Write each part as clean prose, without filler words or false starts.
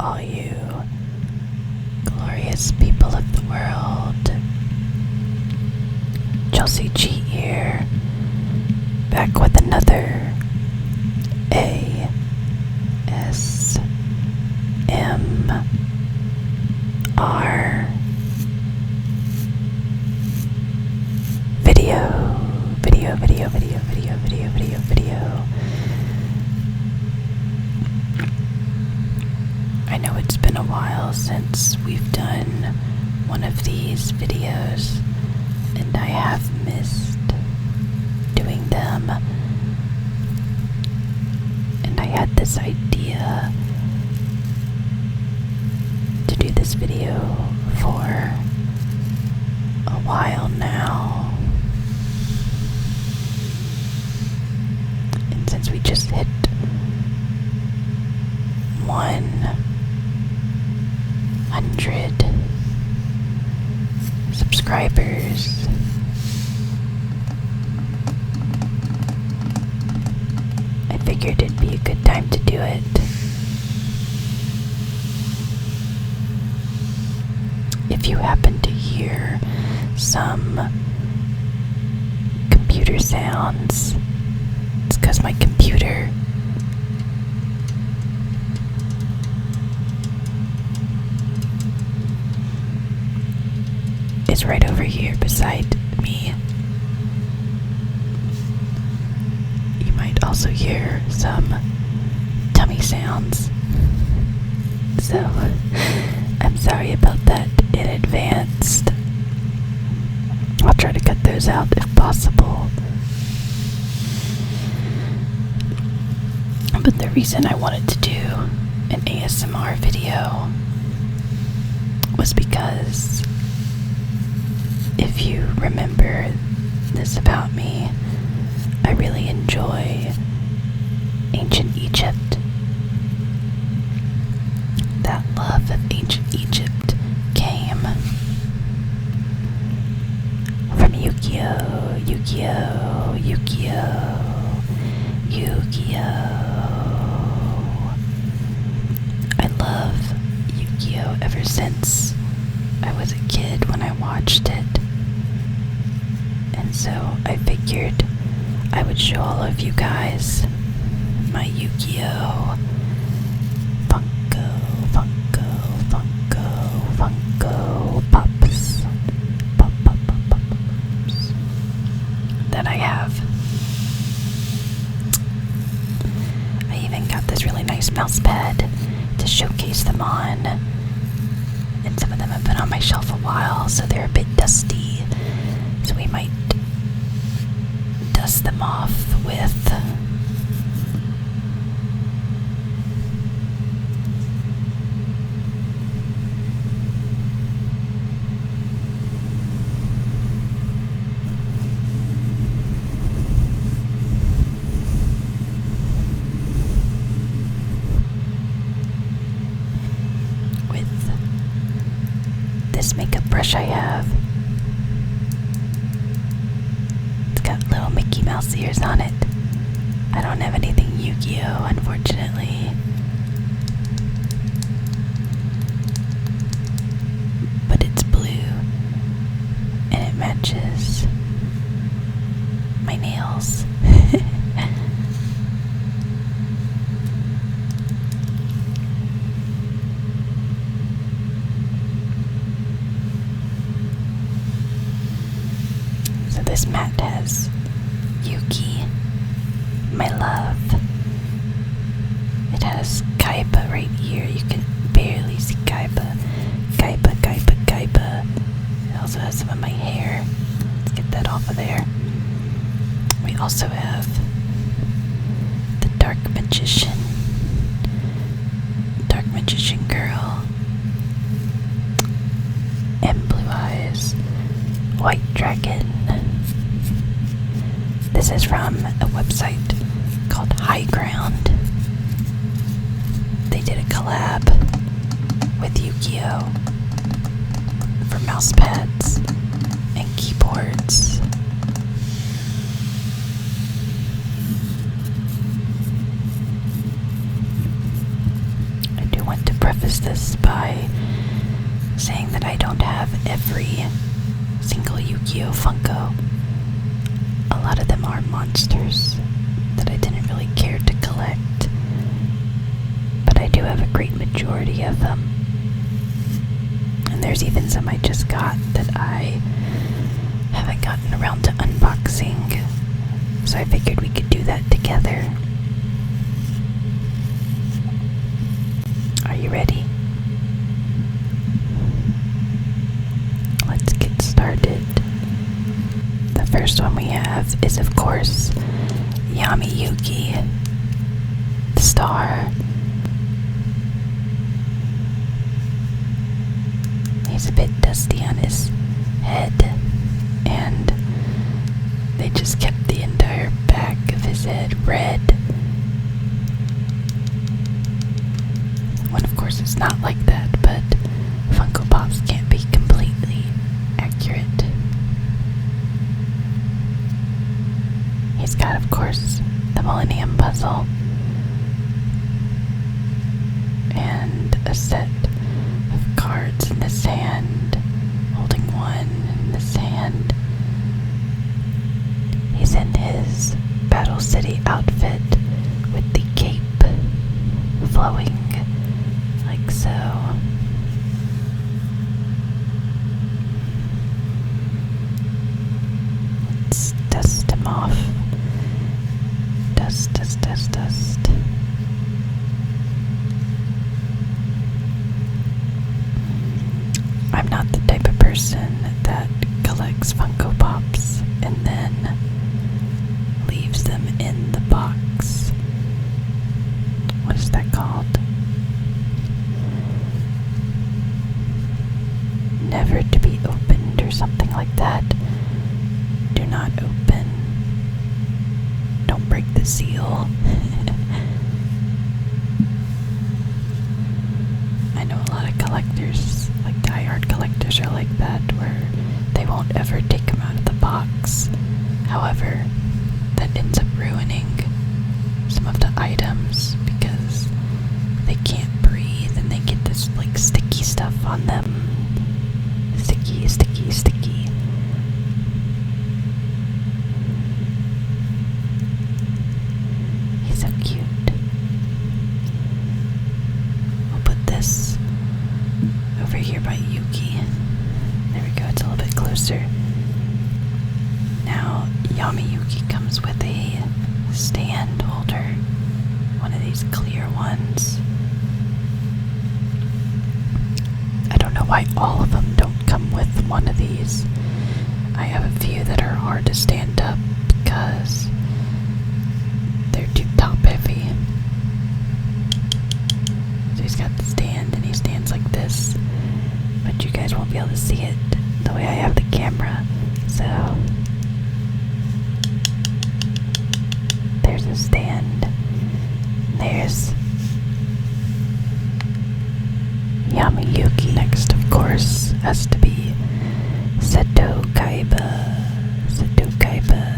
all you glorious people of the world. Chelsea-chee here, back with another ASMR video. I know it's been a while since we've done one of these videos, and I have missed doing them. And I had this idea to do this video for a while now. And since we just hit 100 subscribers, I figured it'd be a good time to do it. If you happen to hear some computer sounds, it's because my computer is right over here beside me. You might also hear some tummy sounds, so I'm sorry about that in advance. I'll try to cut those out if possible. But the reason I wanted to do an ASMR video was because, if you remember this about me, I really enjoy ancient Egypt. That love of ancient Egypt came from Yu-Gi-Oh! I love Yu-Gi-Oh! Ever since I was a kid when I watched it. And so I figured I would show all of you guys my Yu-Gi-Oh! Funko Pops. Pops that I have. I even got this really nice mouse pad to showcase them on. And some of them have been on my shelf a while, so they're a bit dusty. So we might dust them off with this makeup brush I have. It's got little Mickey Mouse ears on it. I don't have anything Yu-Gi-Oh! Unfortunately. But it's blue, and it matches my nails. This mat has Yugi, my love. It has Kaiba right here. You can barely see Kaiba. Kaiba. It also has some of my hair. Let's get that off of there. We also have the Dark Magician girl. And Blue Eyes, White Dragon. This is from a website called High Ground. They did a collab with Yu-Gi-Oh! For mouse pads and keyboards. I do want to preface preface this by saying that I don't have every single Yu-Gi-Oh! Funko. A lot of them are monsters that I didn't really care to collect, but I do have a great majority of them. And there's even some I just got that I haven't gotten around to unboxing, so I figured we could do that together. Are you ready? Let's get started. The first one we have is, of course, Yami Yugi, the star. He's a bit dusty on his head, and they just kept the entire back of his head red. When of course it's not like that, but Funko Pops can't be completely accurate. He's got, of course, the Millennium Puzzle and a set of cards in his hand, holding one in his hand. He's in his Battle City outfit with the cape flowing like so. Let's dust him off. Dust, dust, dust, dust. I'm not the type of person that collects Funko Pops and then leaves them in the box. What is that called? Never to be opened or something like that. Do not open. Don't break the seal. I know a lot of collectors, like die-hard collectors, are like that, where they won't ever take them out of the box. However, that ends up ruining some of the items because they can't breathe and they get this like sticky stuff on them. Sticky, sticky, sticky. He's so cute. We'll put this over here by Yugi. There we go, it's a little bit closer. Now, Yami Yugi comes with a stand holder. One of these clear ones. I don't know why all of them don't come with one of these. I have a few that are hard to stand up because they're too top heavy. So he's got the stand and he stands like this, but you guys won't be able to see it the way I have the camera. So there's a stand. There's Yami Yugi. Next, of course, has to be Seto Kaiba. Seto Kaiba.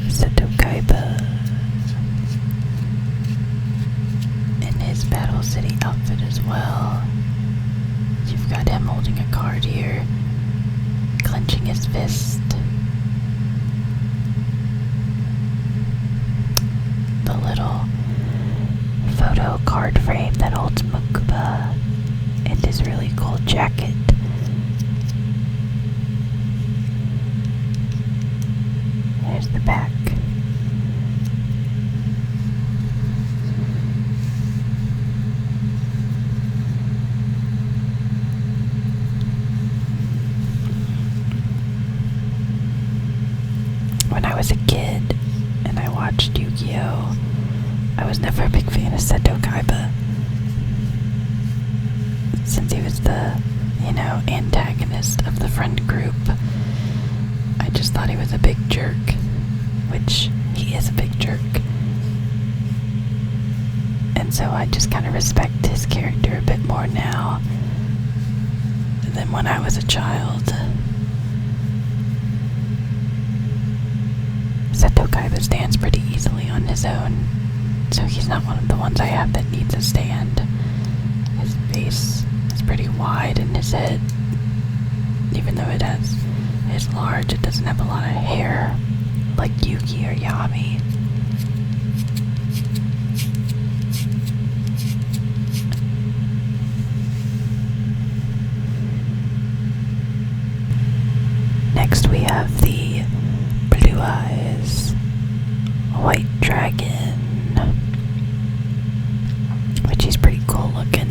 Seto Kaiba. In his Battle City outfit as well. You've got him holding a card here, clenching his fist. The little photo card frame that holds Makuba and his really cool jacket. There's the back. When I was a kid and I watched Yu-Gi-Oh!, I was never a big fan of Seto Kaiba. Since he was the, antagonist of the friend group, I just thought he was a big jerk, which he is a big jerk. And so I just kind of respect his character a bit more now than when I was a child. Seto Kaiba stands pretty easily on his own, so he's not one of the ones I have that needs a stand. His face is pretty wide, and his head, even though it's large, it doesn't have a lot of hair like Yugi or Yami. Next we have the Blue Eyes White Dragon, which is pretty cool looking.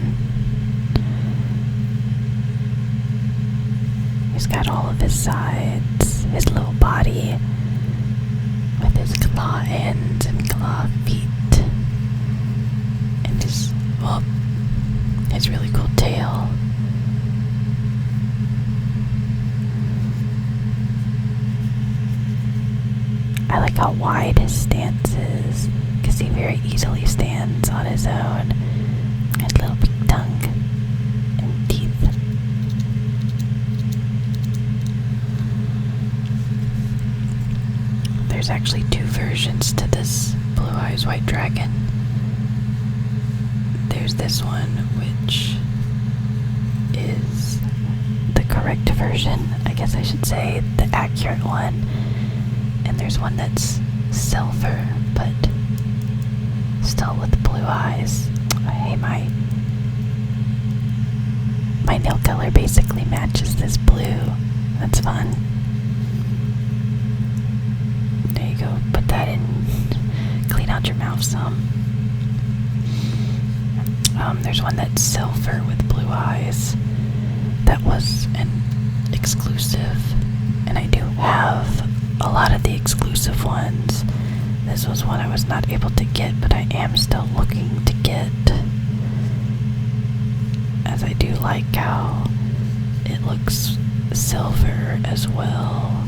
He's got all of his sides, his little body with his claw ends and claw feet, and his really cool tail. I like how wide his stance is, because he very easily stands on his own. His little big tongue and teeth. There's actually two versions to this Blue Eyes White Dragon. There's this one, which is the correct version, I guess I should say, the accurate one. And there's one that's silver, but still with blue eyes. Hey, my nail color basically matches this blue. That's fun. There you go. Put that in. Clean out your mouth some. There's one that's silver with blue eyes. That was an exclusive, and I do have a lot of the exclusive ones. This was one I was not able to get, but I am still looking to get, as I do like how it looks silver as well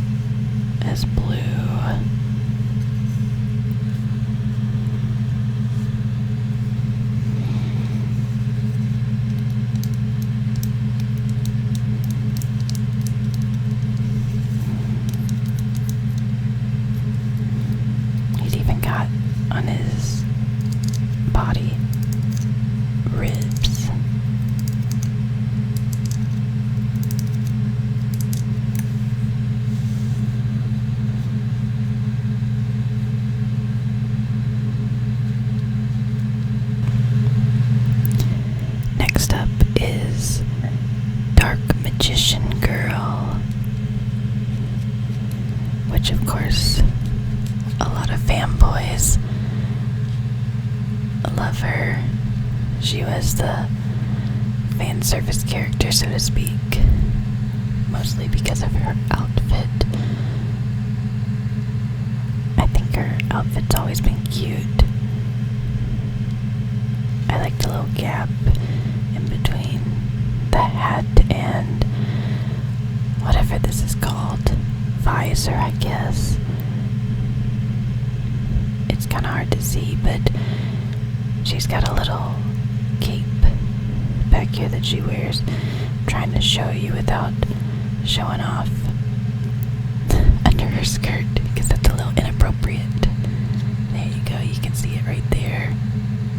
as blue. On his body ribs. Next up is Dark Magician Girl, which of course a lot of fanboys love her. She was the fan service character, so to speak, mostly because of her outfit. I think her outfit's always been cute. I like the little gap in between the hat and whatever this is called, visor, I guess. It's kind of hard to see, but she's got a little cape back here that she wears. I'm trying to show you without showing off under her skirt, because that's a little inappropriate. There you go, you can see it right there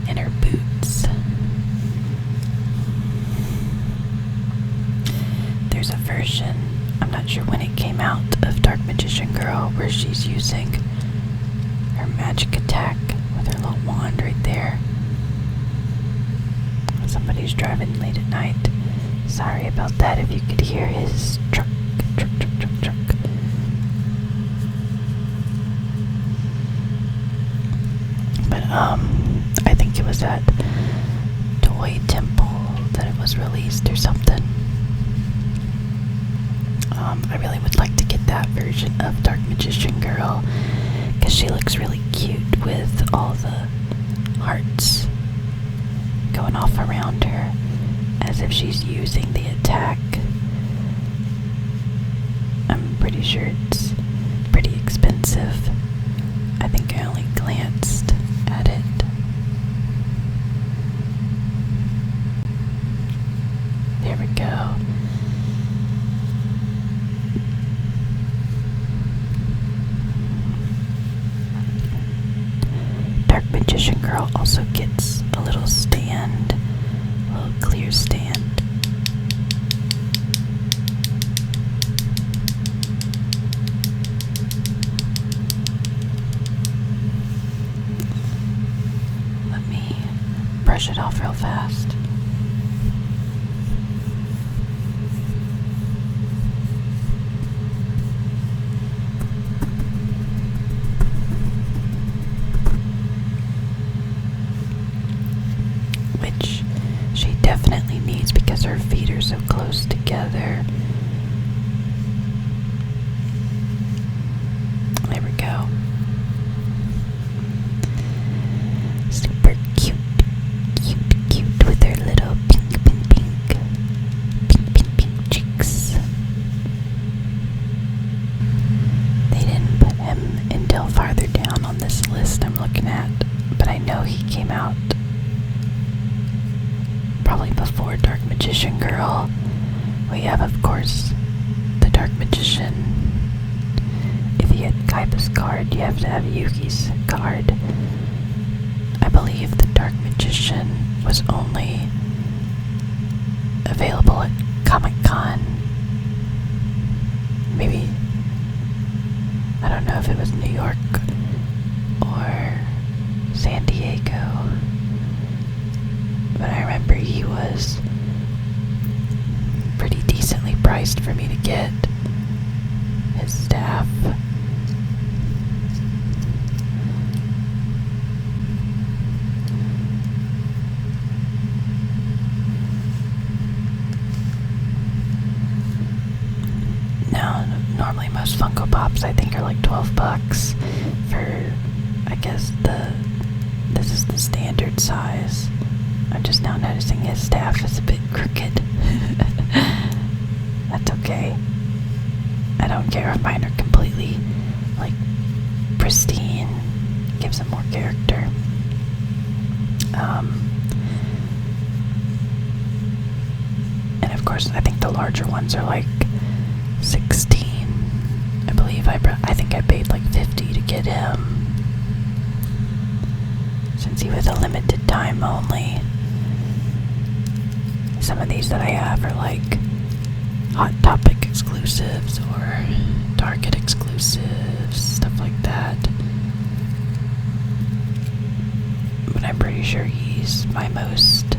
in her boots. There's a version, I'm not sure when it came out, of Dark Magician Girl where she's using her magic attack with her little wand right there. Somebody's driving late at night. Sorry about that if you could hear his truck. But I think it was at Toy Temple that it was released or something. I really would like to get that version of Dark Magician Girl, because she looks really cute with all the hearts going off around her as if she's using the attack. I'm pretty sure it's pretty expensive. I think I only glanced at it. There we go. Dark Magician Girl also gets a little stand, a little clear stand. Let me brush it off real fast. Which she definitely needs because her feet are so close together. There we go. Super cute, cute, cute with her little pink cheeks. They didn't put him until farther down on this list I'm looking at, but I know he came out probably before Dark Magician Girl. We have, of course, the Dark Magician. If you had Kaiba's card, you have to have Yugi's card. I believe the Dark Magician was only available at Comic-Con. Maybe, I don't know if it was New York or San Diego. But I remember he was pretty decently priced for me to get his staff. Now, normally most Funko Pops I think are like $12 for, I guess, this is the standard size. I'm just now noticing his staff is a bit crooked. That's okay. I don't care if mine are completely, like, pristine. Gives him more character. And of course, I think the larger ones are like 16. I believe I think I paid like 50 to get him, since he was a limited time only. Some of these that I have are like Hot Topic exclusives or Target exclusives, stuff like that. But I'm pretty sure he's my most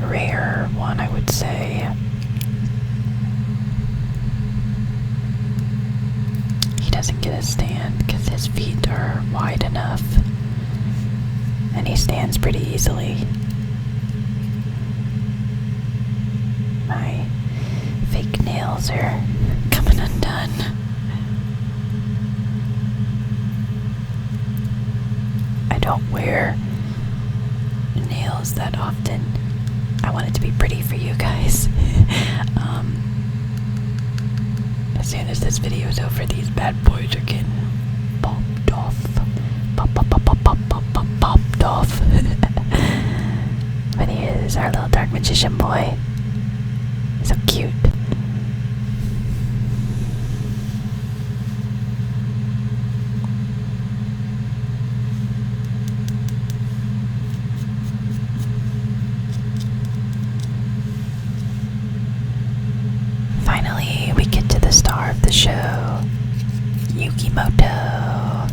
rare one, I would say. He doesn't get a stand because his feet are wide enough, and he stands pretty easily. My fake nails are coming undone. I don't wear nails that often. I want it to be pretty for you guys. As soon as this video is over, these bad boys are getting popped off. Popped off. But he is our little Dark Magician boy. So cute. Finally, we get to the star of the show, Yugi Moto.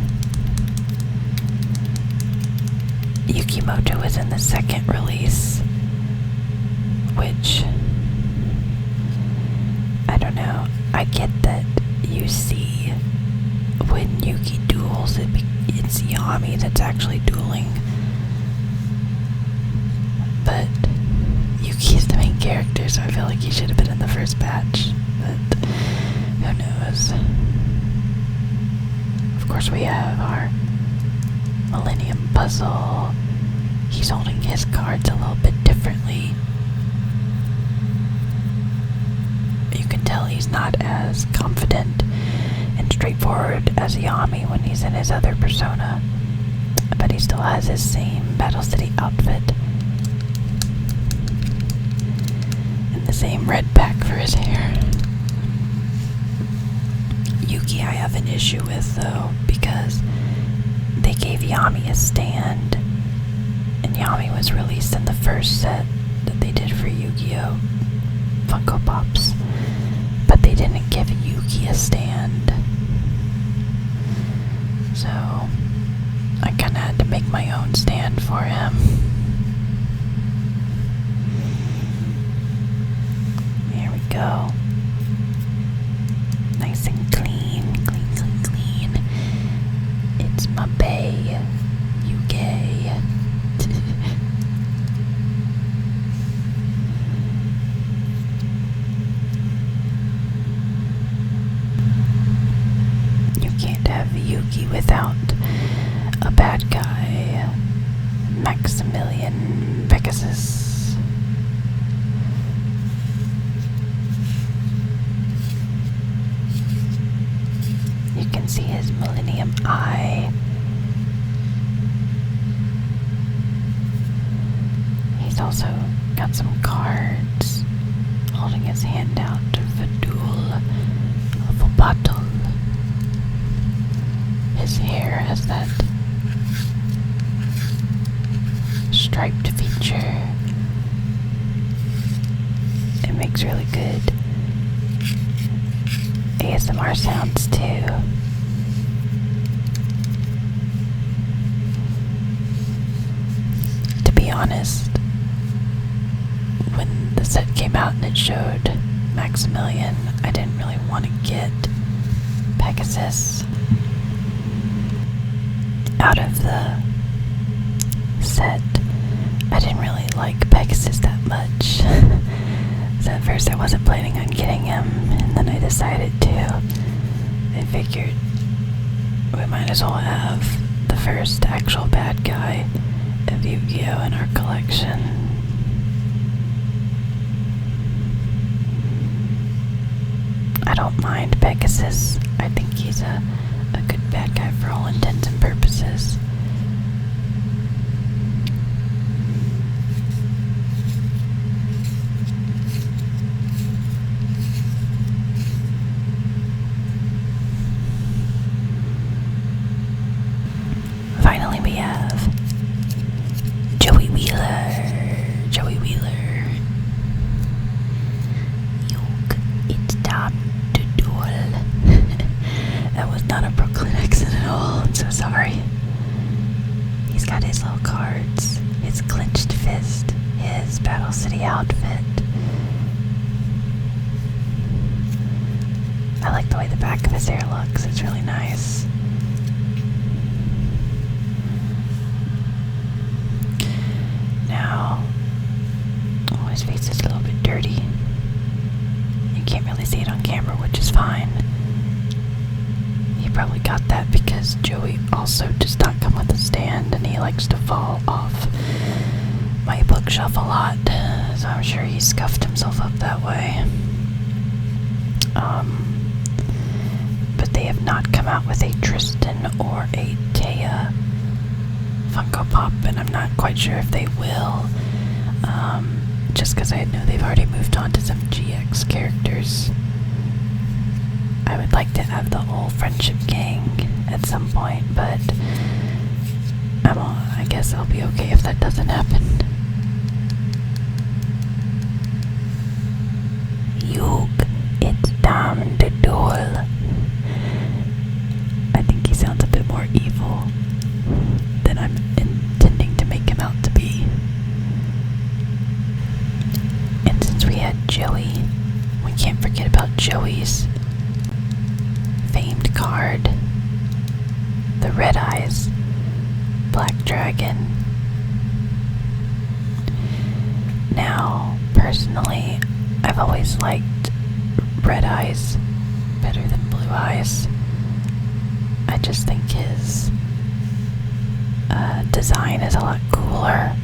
Yugi Moto was in the second release, which, I don't know, I get that you see when Yugi duels, it's Yami that's actually dueling, but Yugi is the main character, so I feel like he should have been in the first batch, but who knows. Of course, we have our Millennium Puzzle. He's holding his cards a little bit differently. You can tell he's not as confident and straightforward as Yami when he's in his other persona, but he still has his same Battle City outfit and the same red pack for his hair. Yugi I have an issue with, though, because they gave Yami a stand, and Yami was released in the first set that they did for Yu-Gi-Oh! Funko Pops, but they didn't give Yugi a stand. So I kinda had to make my own stand for him. There we go. Nice and clean, clean. It's my bae, Yugi. You can't have Yugi without a bad guy, Maximillion Pegasus. You can see his Millennium Eye. He's also got some cards, holding his hand out for duel of a battle. His hair has that striped feature. It makes really good ASMR sounds too. To be honest, when the set came out and it showed Maximillion, I didn't really want to get Pegasus. Out of the set, I didn't really like Pegasus that much. So at first I wasn't planning on getting him, and then I decided to. I figured we might as well have the first actual bad guy of Yu-Gi-Oh! In our collection. I don't mind Pegasus. I think he's a good bad guy for all intents and purposes. Finally we have Joey Wheeler. Joey Wheeler. Yuck, it's time to duel. That was not a Brooklyn accent at all. I'm so sorry. He's got his little cards, his clenched fist, his Battle City outfit. I like the way the back of his hair looks. It's really nice. Now, oh, his face is a little bit dirty. You can't really see it on camera, which is fine. He probably got that because Joey also does not come with a stand, and he likes to fall off my bookshelf a lot, so I'm sure he scuffed himself up that way. But they have not come out with a Tristan or a Taya Funko Pop, and I'm not quite sure if they will, just because I know they've already moved on to some GX characters. I would like to have the whole Friendship Gang at some point, but I guess I'll be okay if that doesn't happen. Yug, it's time to duel. I think he sounds a bit more evil than I'm intending to make him out to be. And since we had Joey, we can't forget about Joey's famed card, the Red Eyes Black Dragon. Now, personally, I've always liked Red Eyes better than Blue Eyes. I just think his design is a lot cooler.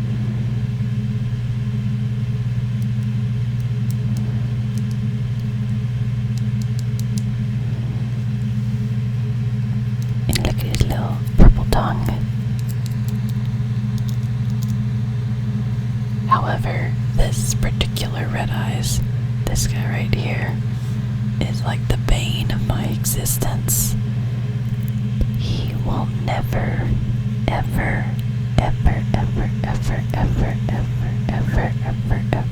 And look at his little purple tongue. However, this particular Red Eyes, this guy right here, is like the bane of my existence. He will never, ever, ever, ever, ever, ever, ever, ever, ever, ever,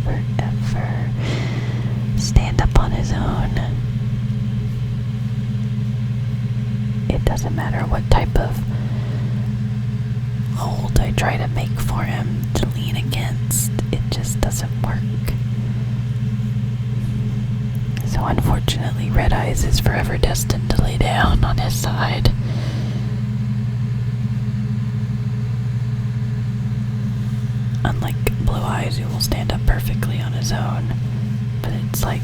doesn't matter what type of hold I try to make for him to lean against, it just doesn't work. So unfortunately, Red Eyes is forever destined to lay down on his side. Unlike Blue Eyes, who will stand up perfectly on his own. But it's like,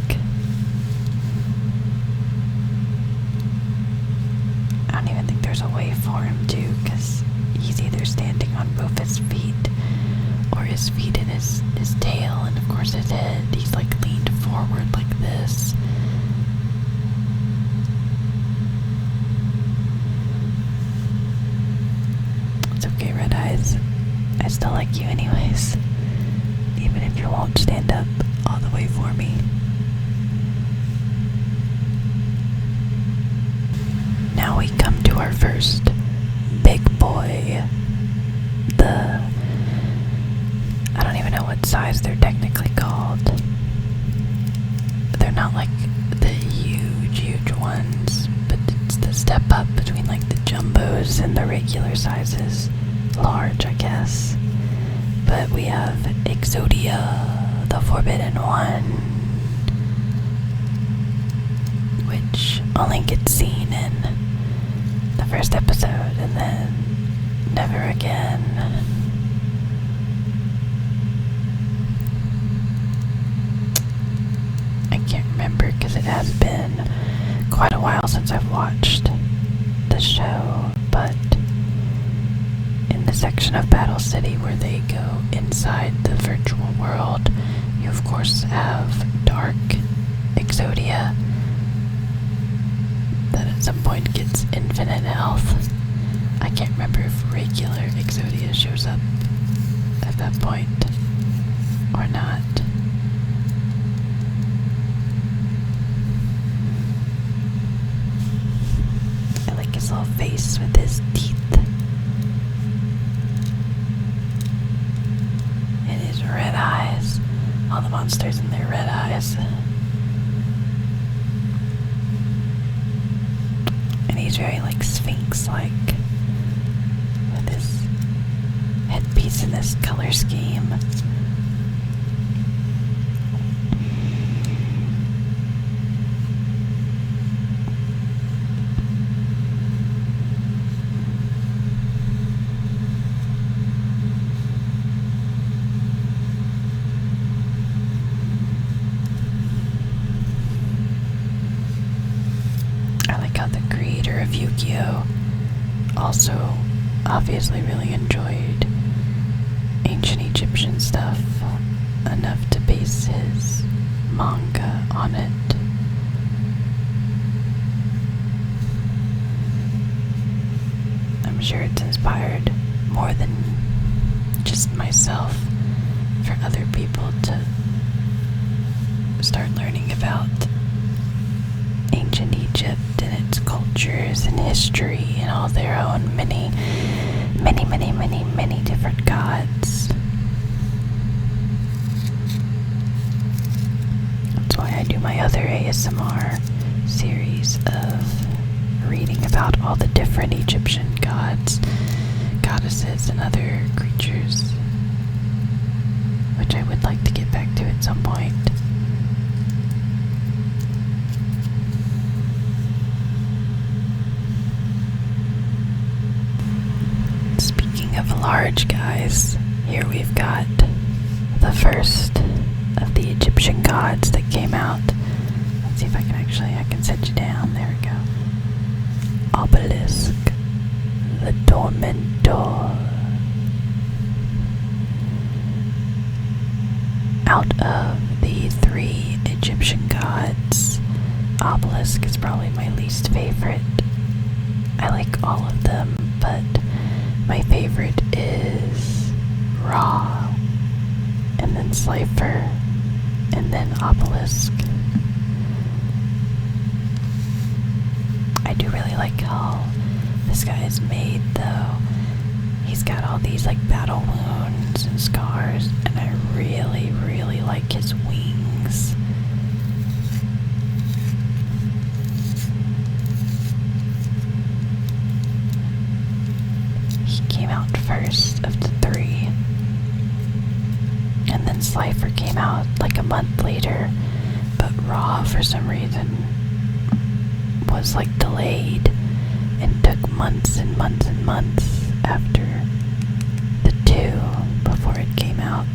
I don't even think there's a way for him to, because he's either standing on both his feet or his feet in his tail, and of course his head. He's like leaned forward like this. It's okay, Red Eyes. I still like you anyways, even if you won't stand up all the way for me. Now we come to our first big boy. I don't even know what size they're technically called. They're not like the huge ones, but it's the step up between like the jumbos and the regular sizes. Large, I guess. But we have Exodia The Forbidden One, which only gets seen in the first episode and then never again. I can't remember because it has been quite a while since I've watched the show, but in the section of Battle City where they go inside the virtual world, you of course have Dark Exodia that at some point gets infinite health. I can't remember if regular Exodia shows up at that point or not. I like his little face with his teeth. And his red eyes. All the monsters in their red eyes. And he's very like Sphinx-like with his headpiece in this color scheme. Also, obviously really enjoyed ancient Egyptian stuff enough to base his manga on it. I'm sure it's inspired more than just myself for other people to start learning about ancient Egypt and its cultures and history and all their own many different gods. That's why I do my other ASMR series of reading about all the different Egyptian gods, goddesses, and other creatures, which I would like to get back to at some point. Of large guys, here we've got the first of the Egyptian gods that came out. Let's see if I can set you down. There we go. Obelisk The Tormentor. Out of the three Egyptian gods, Obelisk is probably my least favorite. I like all of them, but my favorite is Ra, and then Slifer, and then Obelisk. I do really like how this guy is made, though. He's got all these like battle wounds and scars, and I really like his wings. first of the three. And then Slifer came out like a month later, but Raw for some reason was like delayed and took months and months and months after the two before it came out.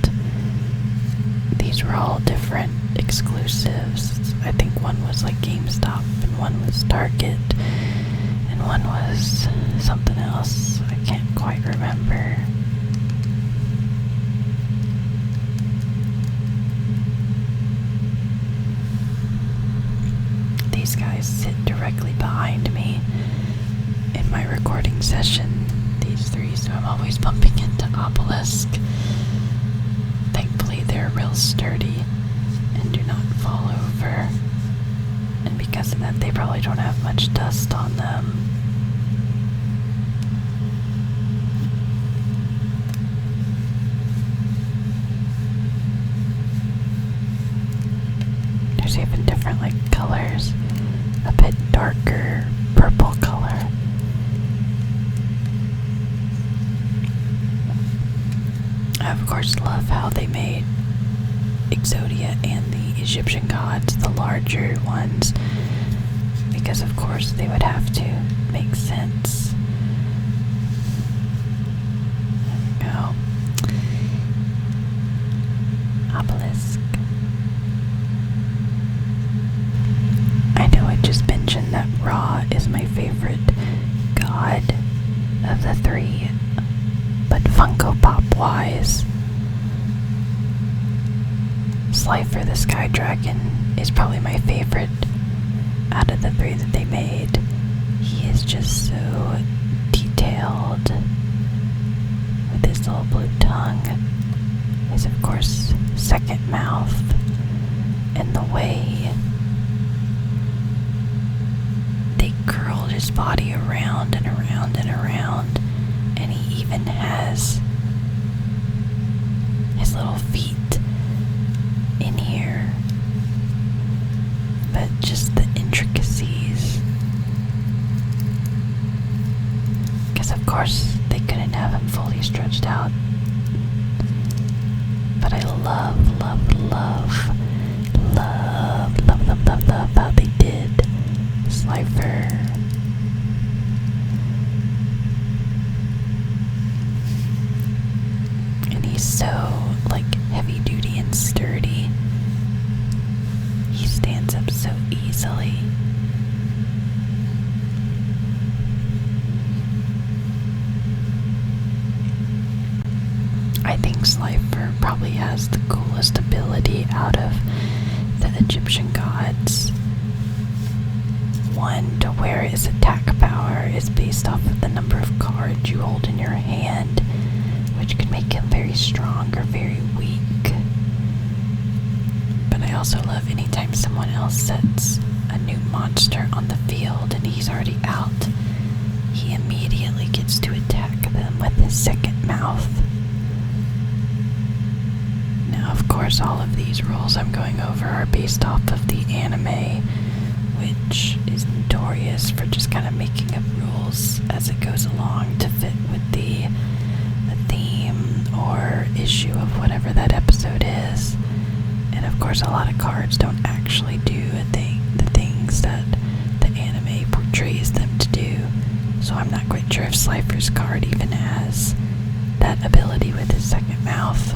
These were all different exclusives. I think one was like GameStop and one was Target and one was something else. I can't quite remember. These guys sit directly behind me in my recording session, these three, so I'm always bumping into Obelisk. Thankfully they're real sturdy and do not fall over, and because of that they probably don't have much dust on them. There's even different like colors, a bit darker purple color. I of course love how they made Exodia and the Egyptian gods the larger ones, because of course they would have to make sense. There we go. Obelisk. I know I just mentioned that Ra is my favorite god of the three, but Funko Pop wise, Slifer The Sky Dragon is probably my favorite out of the three that they made. He is just so detailed with his little blue tongue, his of course second mouth, and the way they curled his body around and around and around, and he even has his little feet in here, but just the intricacies, because of course they couldn't have him fully stretched out. But I love how they did Slifer. And he's so like heavy duty and sturdy. He stands up so easily. I think Slifer probably has the coolest ability out of the Egyptian gods. One, to where his attack power is based off of the number of cards you hold in your hand, which could make him very strong or very weak. But I also love anytime someone else sets a new monster on the field and he's already out, he immediately gets to attack them with his second mouth. Now, of course, all of these rules I'm going over are based off of the anime, which is notorious for just kind of making up rules as it goes along to fit with the theme or issue of whatever that episode is. And of course, a lot of cards don't actually do the things that the anime portrays them to do. So I'm not quite sure if Slifer's card even has that ability with his second mouth.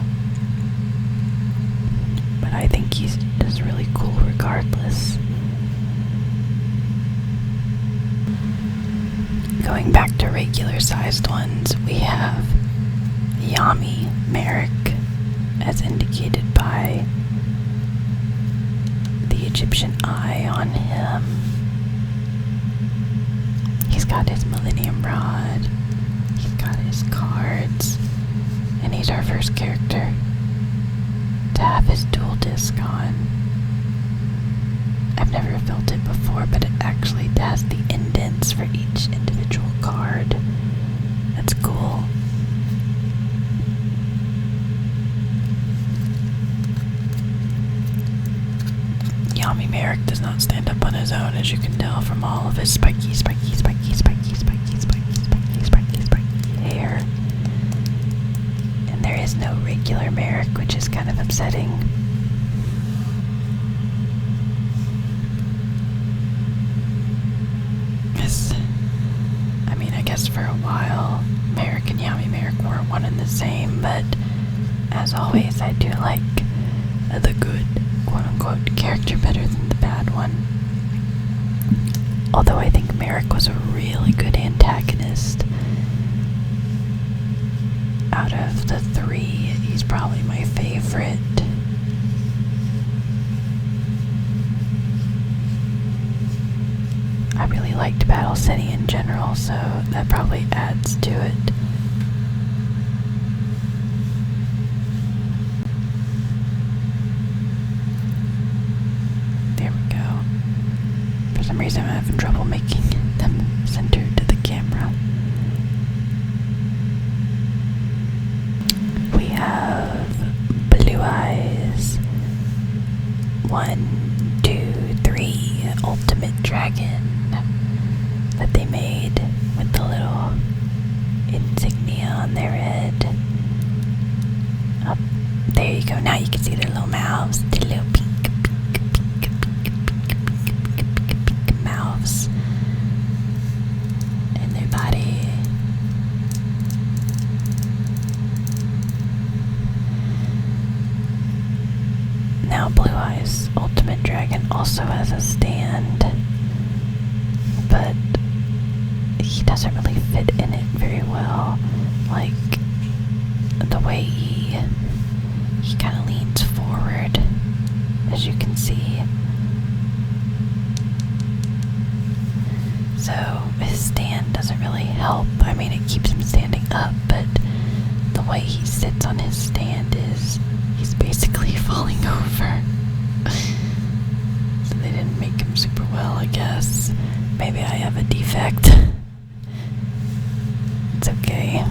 But I think he's just really cool regardless. Going back to regular sized ones, we have Yami Marik, as indicated by the Egyptian eye on him. He's got his Millennium Rod, he's got his cards, and he's our first character to have his dual disc on. I've never felt it before, but it actually has the indents for each individual card. That's cool. Yami Marik does not stand up on his own, as you can tell from all of his spiky hair. There's no regular Marik, which is kind of upsetting. I mean, I guess for a while, Marik and Yami Marik were one and the same, but as always, I do like the good, quote-unquote, character better than the bad one. Although I think Marik was a really good antagonist. Out of the three, he's probably my favorite. I really liked Battle City in general, so that probably adds to it. There we go. For some reason I'm having trouble making them centered to the camera. We have Blue Eyes. 1, 2, 3, Ultimate Dragon. That they made with the little insignia on their head. Up there you go. Now you can see their little mouths, their little pink mouths, and their body. Now Blue Eyes Ultimate Dragon also has a stand, but he doesn't really fit in it very well. Like, the way he kind of leans forward, as you can see. So his stand doesn't really help. I mean, it keeps him standing up, but the way he sits on his stand is he's basically falling over. So they didn't make him super well, I guess. Maybe I have a defect. It's okay.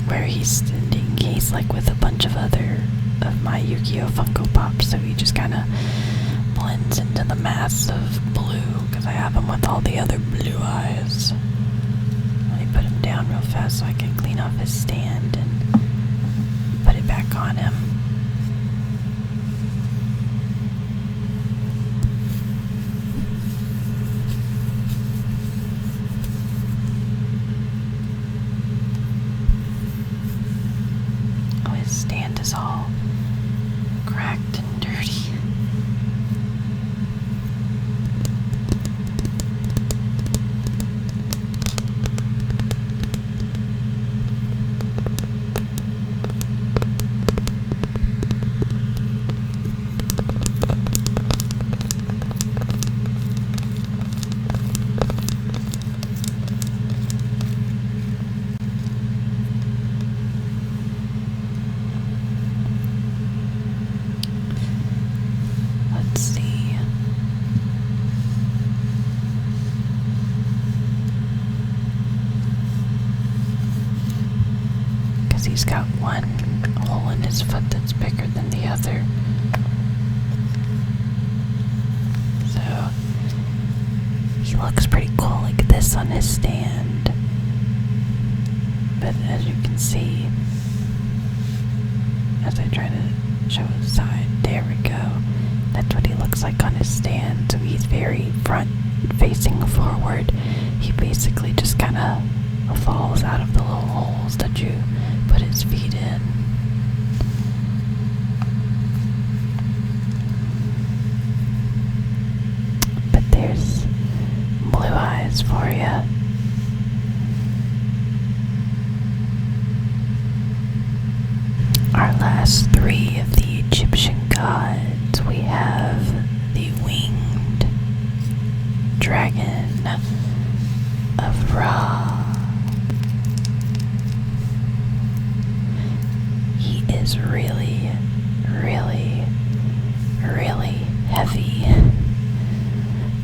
Where he's standing, he's like with a bunch of other of my Yu-Gi-Oh! Funko Pops, so he just kind of blends into the mass of blue, because I have him with all the other blue eyes. Let me put him down real fast so I can clean off his stand and put it back on him. Stand is all cracked and dirty. He's got one hole in his foot that's bigger than the other. So he looks pretty cool like this on his stand. But as you can see, as I try to show his side, there we go. That's what he looks like on his stand. So he's very front facing forward. He basically just kind of falls out of the little holes that you put his feet in. But there's Blue Eyes for you. Our last three of the Egyptian gods, we have the winged dragon of Ra. Is really, really, really heavy.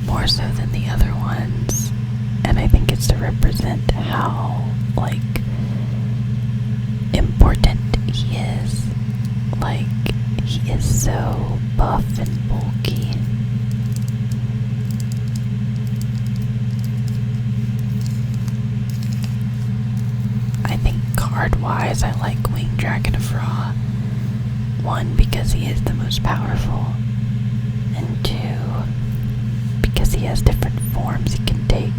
More so than the other ones. And I think it's to represent how, like, important he is. Like, he is so buff and bulky. I think art-wise, I like Winged Dragon of Ra. One, because he is the most powerful, and two, because he has different forms he can take.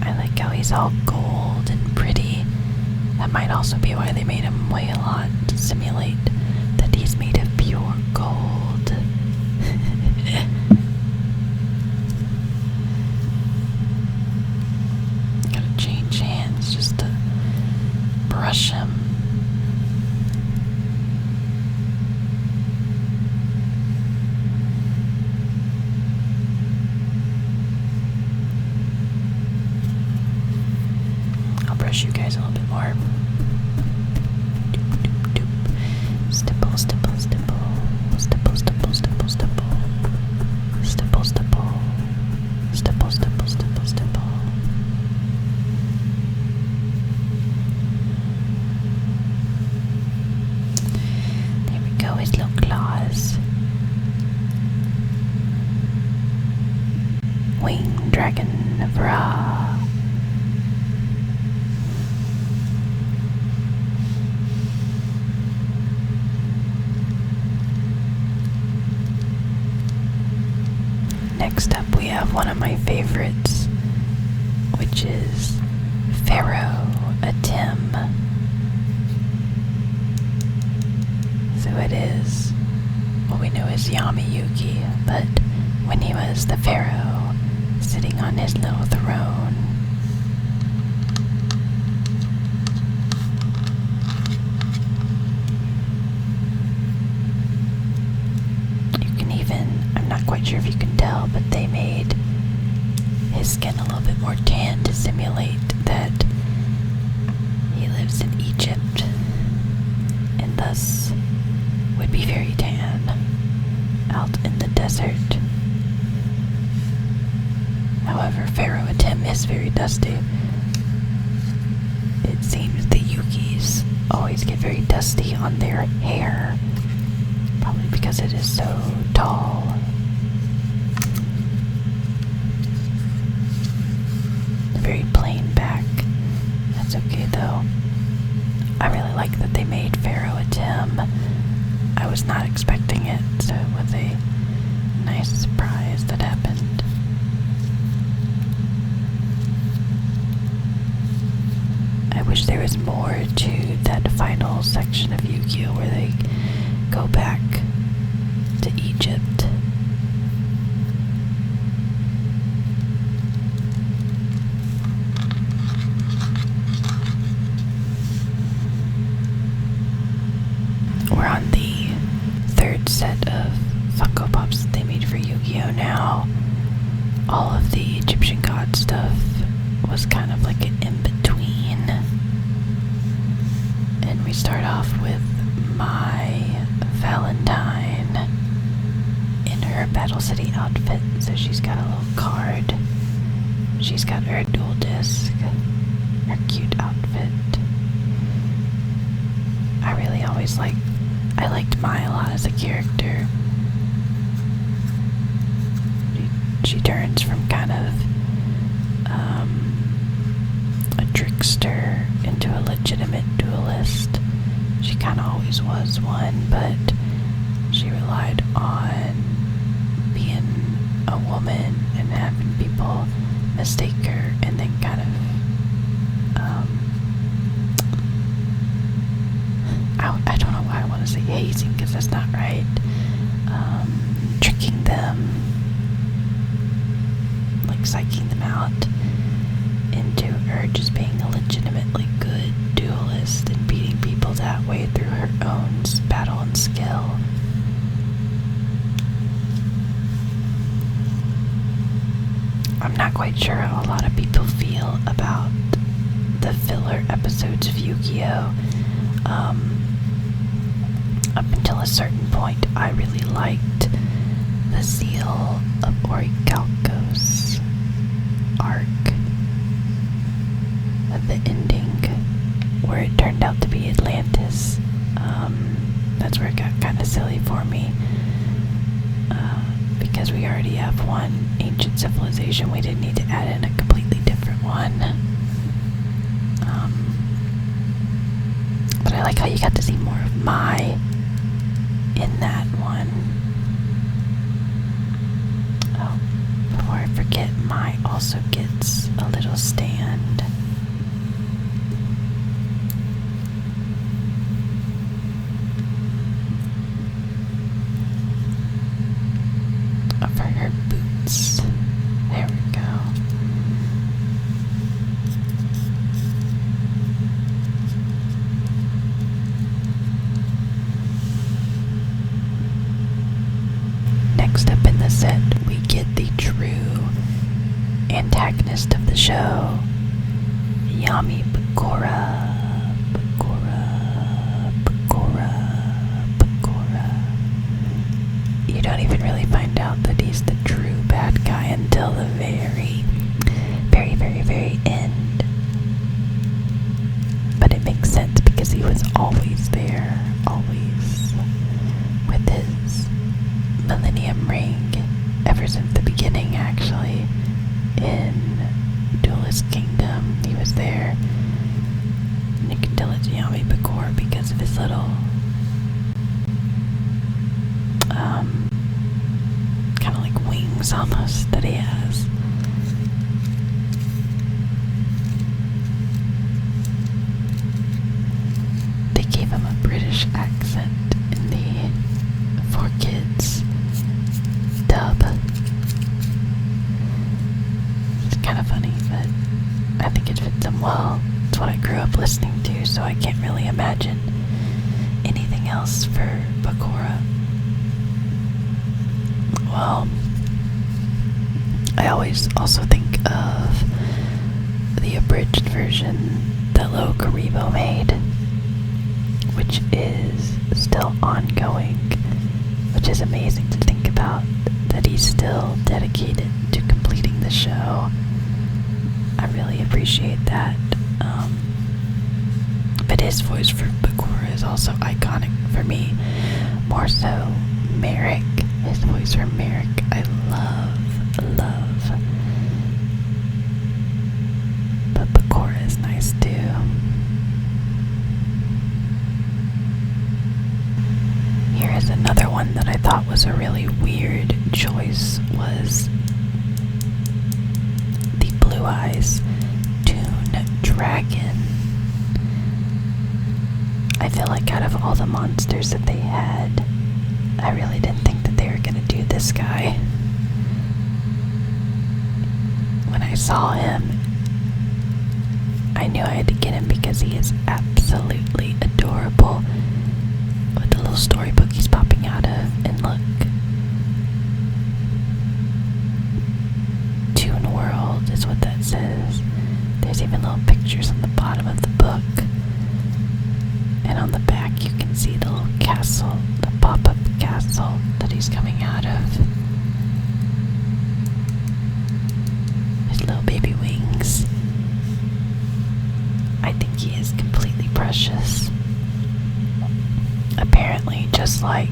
I like how he's all gold and pretty. That might also be why they made him weigh a lot, to simulate that he's made of pure gold. Gotta change hands just to brush him. I'll brush you guys a little bit more. Stipple, stipple, stipple. Stipple, stipple, stipple, stipple. Stipple, stipple. Stipple, stipple, stipple, stipple. There we go, his little claws. Winged Dragon of Ra. Next up, we have one of my favorites, which is Pharaoh Atem. So it is what we know as Yami Yugi, but when he was the Pharaoh, sitting on his little throne. I'm not quite sure if you can tell, but they made his skin a little bit more tan to simulate that he lives in Egypt and thus would be very tan out in the desert. However, Pharaoh Atem is very dusty. It seems the Yugis always get very dusty on their hair, probably because it is so tall. Very plain back. That's okay though. I really like that they made Pharaoh Atem. I was not expecting it, so it was a nice surprise that happened. I wish there was more to that final section of Yu-Gi-Oh! Where they go back to Egypt. We're on the third set of Funko Pops that they made for Yu-Gi-Oh! Now. All of the Egyptian god stuff was kind of like an in-between. And we start off with Mai Valentine in her Battle City outfit. So she's got a little card. She's got her dual disc, her cute outfit. I really always I liked Mai a lot as a character. She turns from kind of a trickster into a legitimate duelist. She kind of always was one, but she relied on being a woman and having people mistake her and then kind of I don't know why I want to say hazing, because that's not right. Tricking them, like psyching them out into her just being a legitimately good duelist and beating people that way through her own battle and skill. I'm not quite sure how a lot of people feel about the filler episodes of Yu-Gi-Oh! Up until a certain point, I really liked the Seal of Orichalcos arc at the ending, where it turned out to be Atlantis. That's where it got kind of silly for me. Because we already have one ancient civilization, we didn't need to add in a completely different one. But I like how you got to see more of Mai in that one. Oh, before I forget, Mai also gets a little stand. For her boots. There we go. Next up in the set, we get the true antagonist of the show, Yami Bakura. You don't even really find out that he's the true bad guy until the very end. But it makes sense because he was always there, always with his Millennium Ring, ever since the beginning actually. In Duelist Kingdom, he was there. And you can tell it's Yami Bakura because of his little kind of like wings almost that he has. They gave him a British accent in the 4Kids dub. It's kind of funny, but I think it fits him well. It's what I grew up listening to, so I can't really imagine anything else for Bakura. Well, I always also think of the abridged version that Lo Karibo made, which is still ongoing, which is amazing to think about, that he's still dedicated to completing the show. I really appreciate that. But his voice for Bakura is also iconic for me, more so Marik. His voice for Marik, I love. But Bakura is nice too. Here is another one that I thought was a really weird choice, was the Blue Eyes Toon Dragon. I feel like out of all the monsters that they had, I really didn't think that they were gonna do this guy. When I saw him, I knew I had to get him because he is absolutely adorable with the little storybook he's popping out of. And look, Toon World is what that says. There's even little pictures on the bottom of the book. And on the back you can see the little castle, the pop-up castle that he's coming out of. His little baby wings. I think he is completely precious. Apparently, just like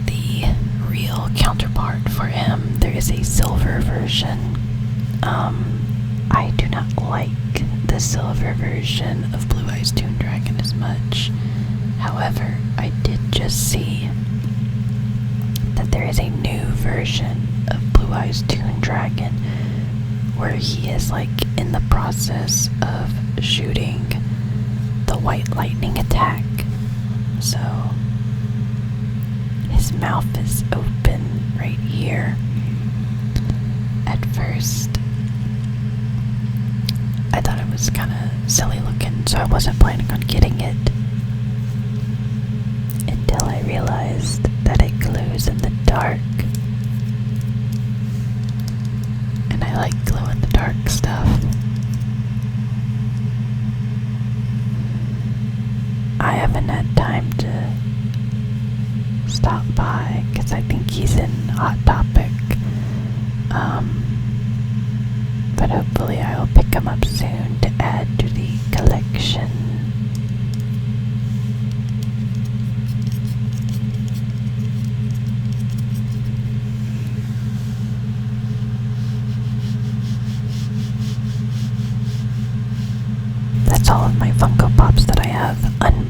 the real counterpart for him, there is a silver version. I do not like the silver version of Blue Eyes Toon Dragon as much. However, I did just see that there is a new version of Blue Eyes Toon Dragon where he is like in the process of shooting the white lightning attack. So his mouth is open right here. At first, I thought it was kind of silly looking, so I wasn't planning on getting it. Until I realized that it glows in the dark. And I like glow-in-the-dark stuff. I haven't had time to stop by because I think he's in Hot Topic. But hopefully I will pick him up soon to add to the collection.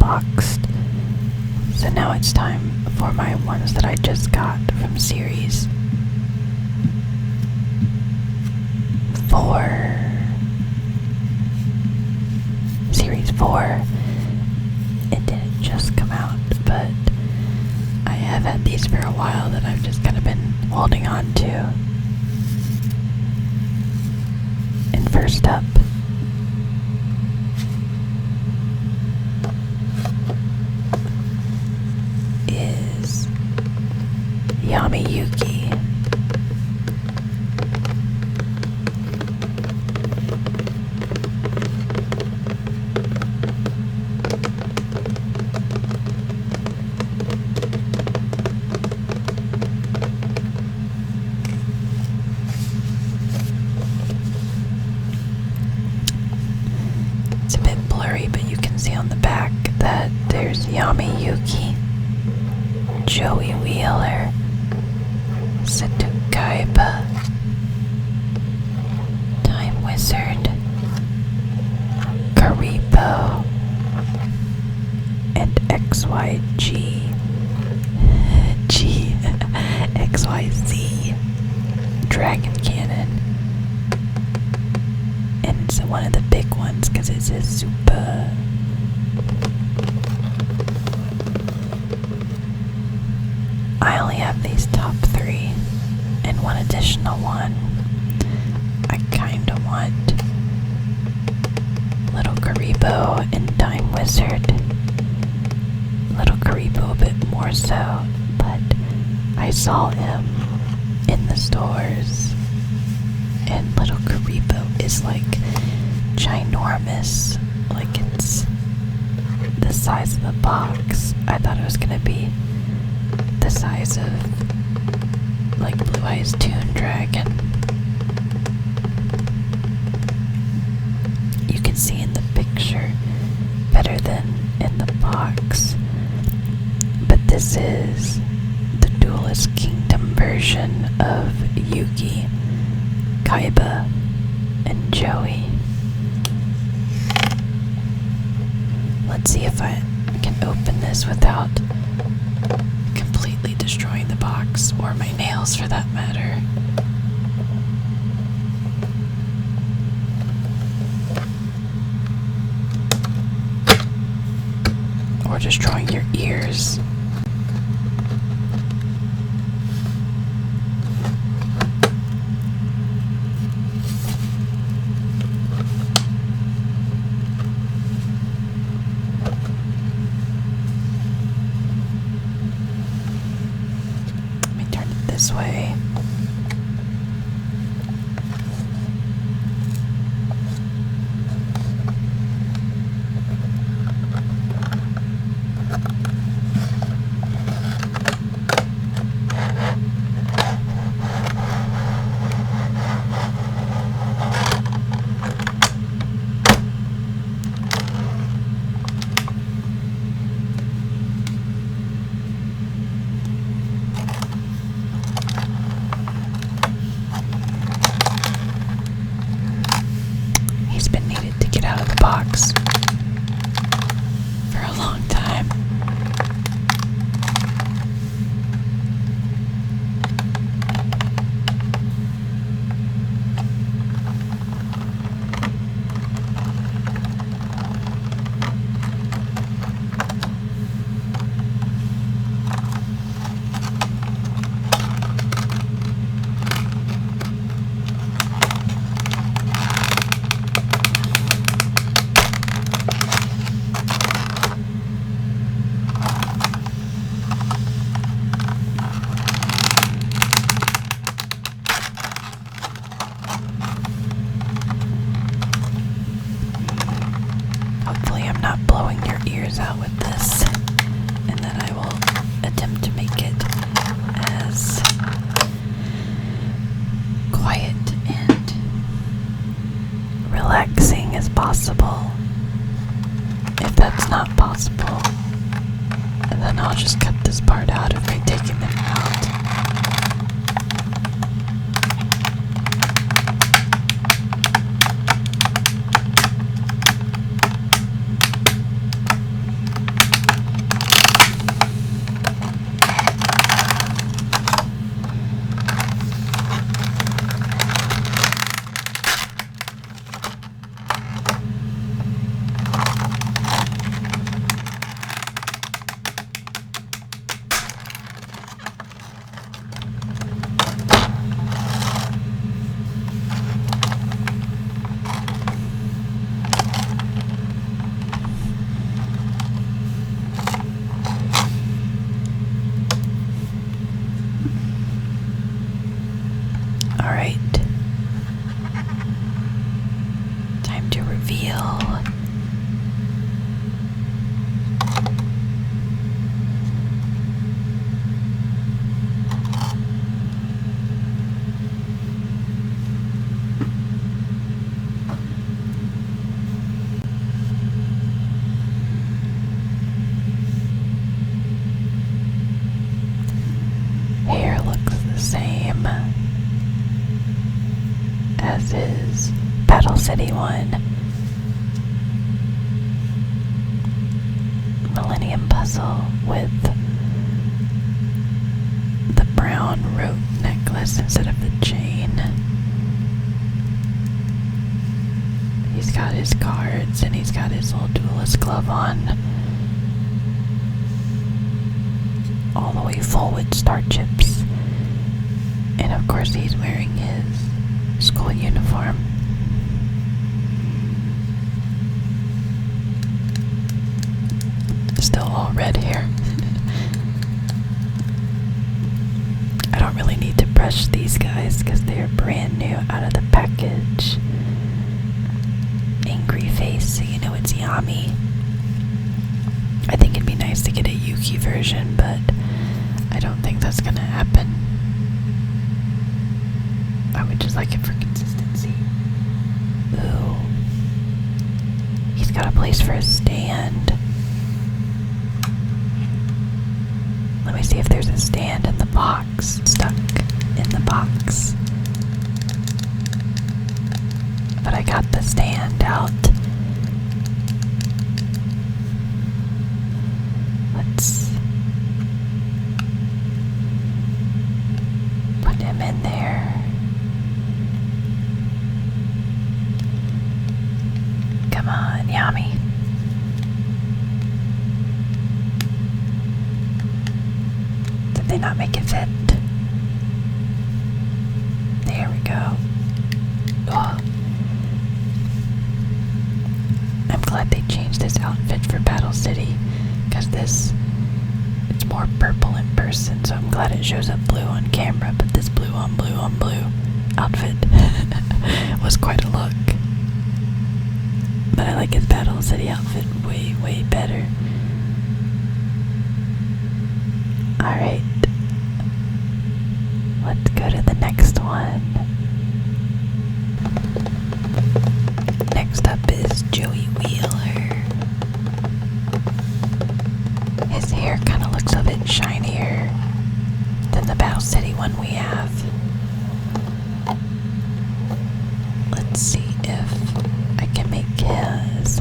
unboxed. So now it's time for my ones that I just got from Series 4. Series 4. It didn't just come out, but I have had these for a while that I've just kind of been holding on to. And first up is Yami Yuki. It's a bit blurry, but you can see on the back that there's Yami Yuki, Joey Wheeler, Seto Kaiba, Time Wizard, Karibo, and XYZ Dragon Cannon. And it's one of the big ones because it says Super. I only have these top 3 and one additional one. I kinda want Little Karibo and Time Wizard. Little Karibo a bit more so, but I saw him in the stores, and Little Karibo is like ginormous. Like, it's the size of the box. I thought it was gonna be the size of like Blue Eyes Toon Dragon. You can see in the picture better than in the box. But this is the Duelist Kingdom version of Yugi, Kaiba, and Joey. Let's see if I can open this without completely destroying the box, or my nails for that matter. Or destroying your ears. This way. Box for a long time. Out with this, and then I will attempt to make it as quiet and relaxing as possible. If that's not possible, and then I'll just cut this part out of me taking them out. Battle City one. Millennium Puzzle with the brown rope necklace instead of the chain. He's got his cards and he's got his little duelist glove on. All the way full with star chips. And of course he's wearing his school uniform. Still all red hair. I don't really need to brush these guys because they're brand new out of the package. Angry face, so you know it's Yami. I think it'd be nice to get a Yuki version, but I don't think that's gonna happen. I would just like it for consistency. Ooh. He's got a place for a stand. Let me see if there's a stand in the box. Stuck in the box. But I got the stand out. Let's put him in there. Come on, Yami. Did they not make it fit? There we go. Oh. I'm glad they changed this outfit for Battle City, because it's more purple in person, so I'm glad it shows up blue on camera, but this blue on blue outfit was quite a look. But I like his Battle City outfit way, way better. Alright. Let's go to the next one. Next up is Joey Wheeler. His hair kind of looks a bit shinier than the Battle City one we have. Let's see if I can make his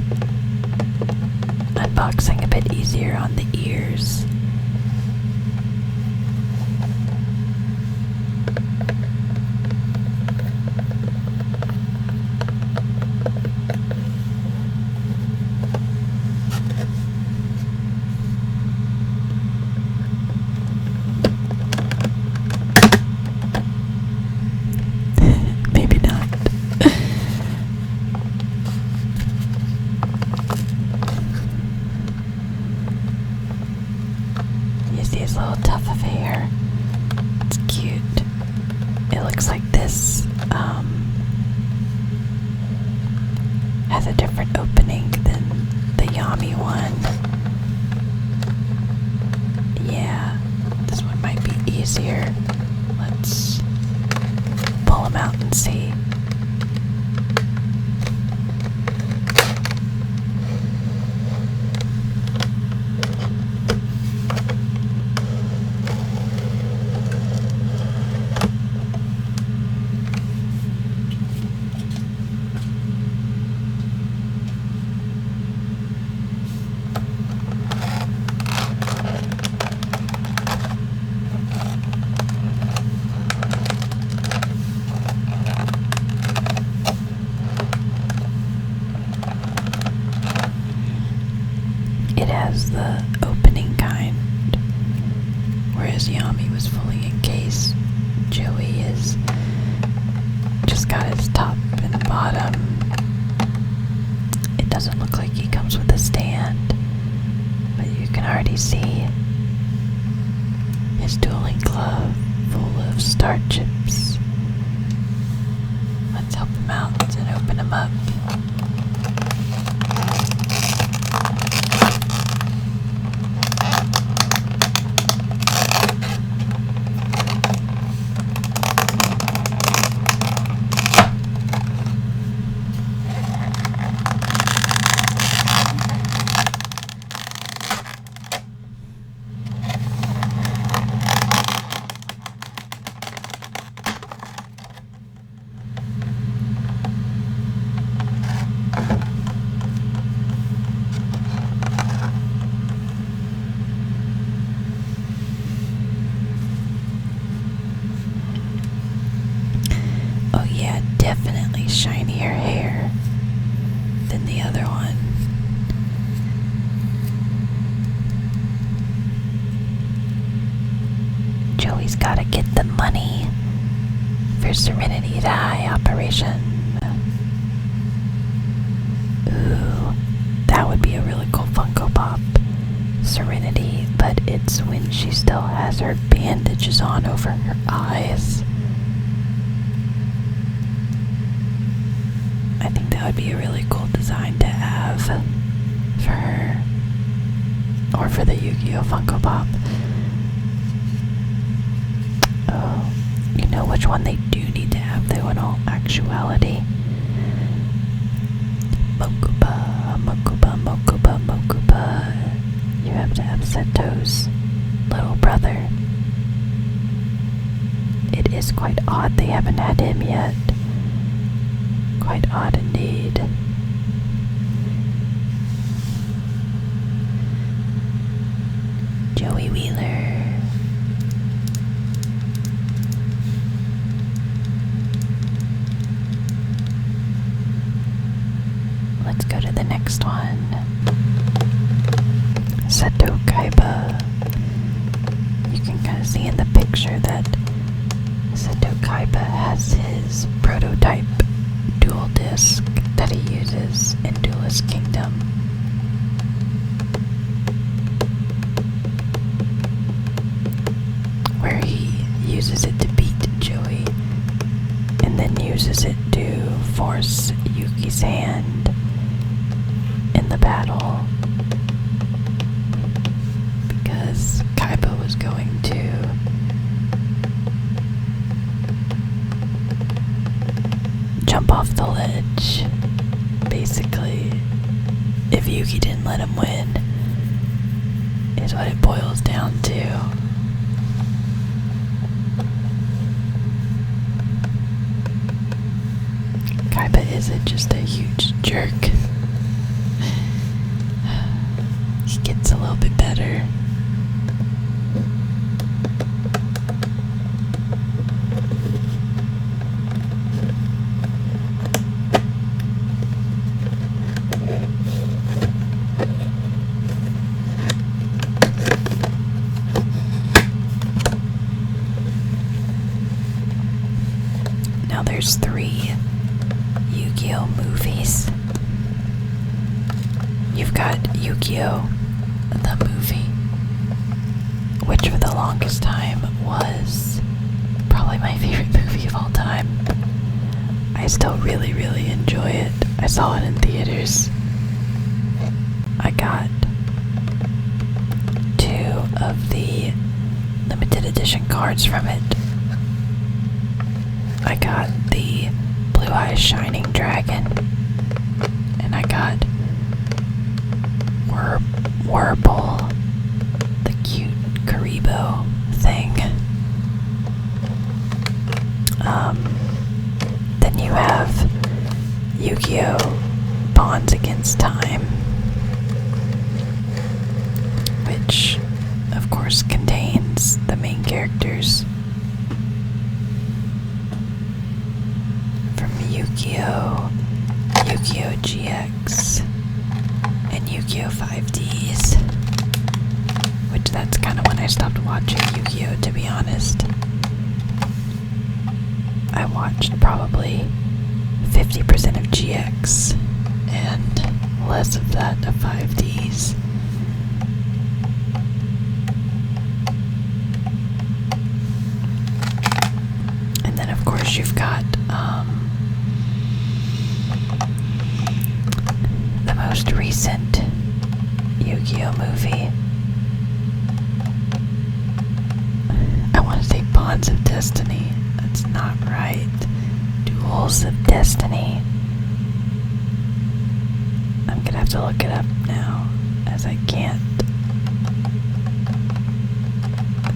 unboxing a bit easier on the ears. Has a different opening than the Yami one. Yeah, this one might be easier. Let's pull them out and see. It has the opening kind, whereas Yami was fully encased. Joey is just got his top and bottom. It doesn't look like he comes with a stand, but you can already see his dueling glove full of star chips. Let's help him out and open him up. Oh yeah, definitely shinier hair than the other one. Joey's gotta get the money for Serenity Die operation. Ooh, that would be a really cool Funko Pop. Serenity, but it's when she still has her bandages on over her eyes. I think that would be a really cool design to have for her, or for the Yu-Gi-Oh! Funko Pop. Oh, you know which one they do need to have though in all actuality? Mokuba, Mokuba, Mokuba, Mokuba. You have to have Seto's little brother. It is quite odd they haven't had him yet. Quite odd indeed. Joey Wheeler. Let's go to the next one. Seto Kaiba. You can kind of see in the picture that Seto Kaiba has his prototype dual disc that he uses in Duelist Kingdom. Where he uses it to beat Joey and then uses it to force Yuki's hand in the battle. Because Kaiba was going to jump off the ledge, basically, if Yugi didn't let him win, is what it boils down to. Kaiba is just a huge jerk. He gets a little bit better. Now there's 3 Yu-Gi-Oh! Movies. You've got Yu-Gi-Oh! The movie, which for the longest time was probably my favorite movie of all time. I still really, really enjoy it. I saw it in theaters. I got 2 of the limited edition cards from it. I got the Blue Eyes Shining Dragon, and I got Warble, the cute Karibo thing. Then you have Yu-Gi-Oh! Pawns Against Time, which of course contains the main characters from Yu-Gi-Oh! Yu-Gi-Oh! GX, and Yu-Gi-Oh! 5Ds, which that's kind of when I stopped watching Yu-Gi-Oh! To be honest. I watched probably 50% of GX and less of that of 5Ds. And then of course you've got the most recent Yu-Gi-Oh! Movie. I want to say Bonds of Destiny. That's not right. Duels of Destiny. I'm gonna have to look it up now, as I can't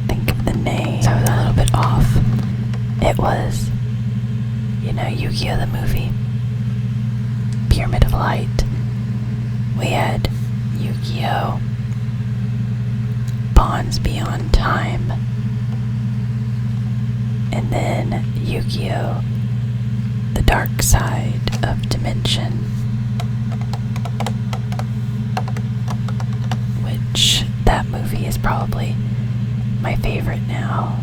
think of the name. So I was a little bit off. It was, Yu-Gi-Oh! The movie. Pyramid of Light. We had Yu-Gi-Oh! Bonds Beyond Time. And then Yu-Gi-Oh! The Dark Side of Dimension, which that movie is probably my favorite now.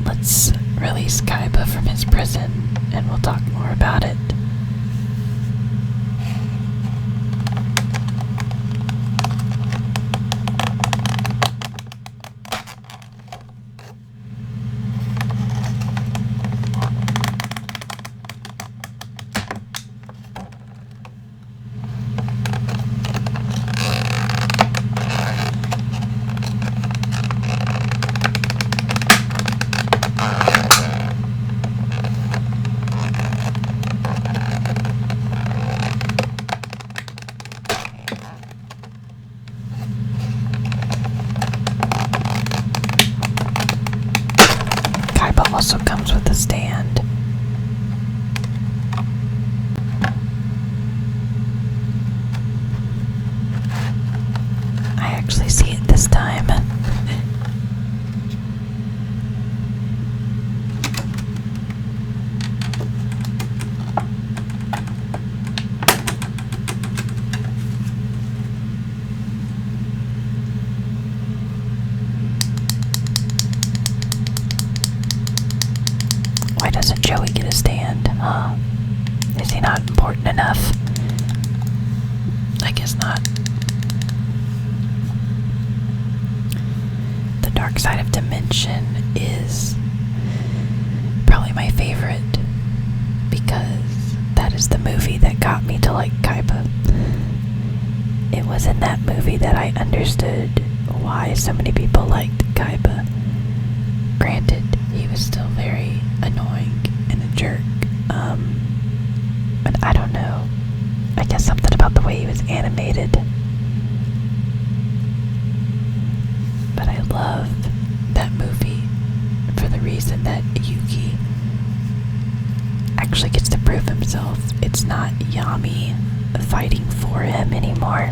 Let's release Kaiba from his prison and we'll talk more about it. Also comes with a stand. I actually see it this time. Why doesn't Joey get a stand? Huh? Is he not important enough? I guess not. The Dark Side of Dimension is probably my favorite because that is the movie that got me to like Kaiba. It was in that movie that I understood why so many people liked Kaiba. Granted, he was still very annoying and a jerk, but I don't know. I guess something about the way he was animated. But I loved that movie for the reason that Yugi actually gets to prove himself. It's not Yami fighting for him anymore.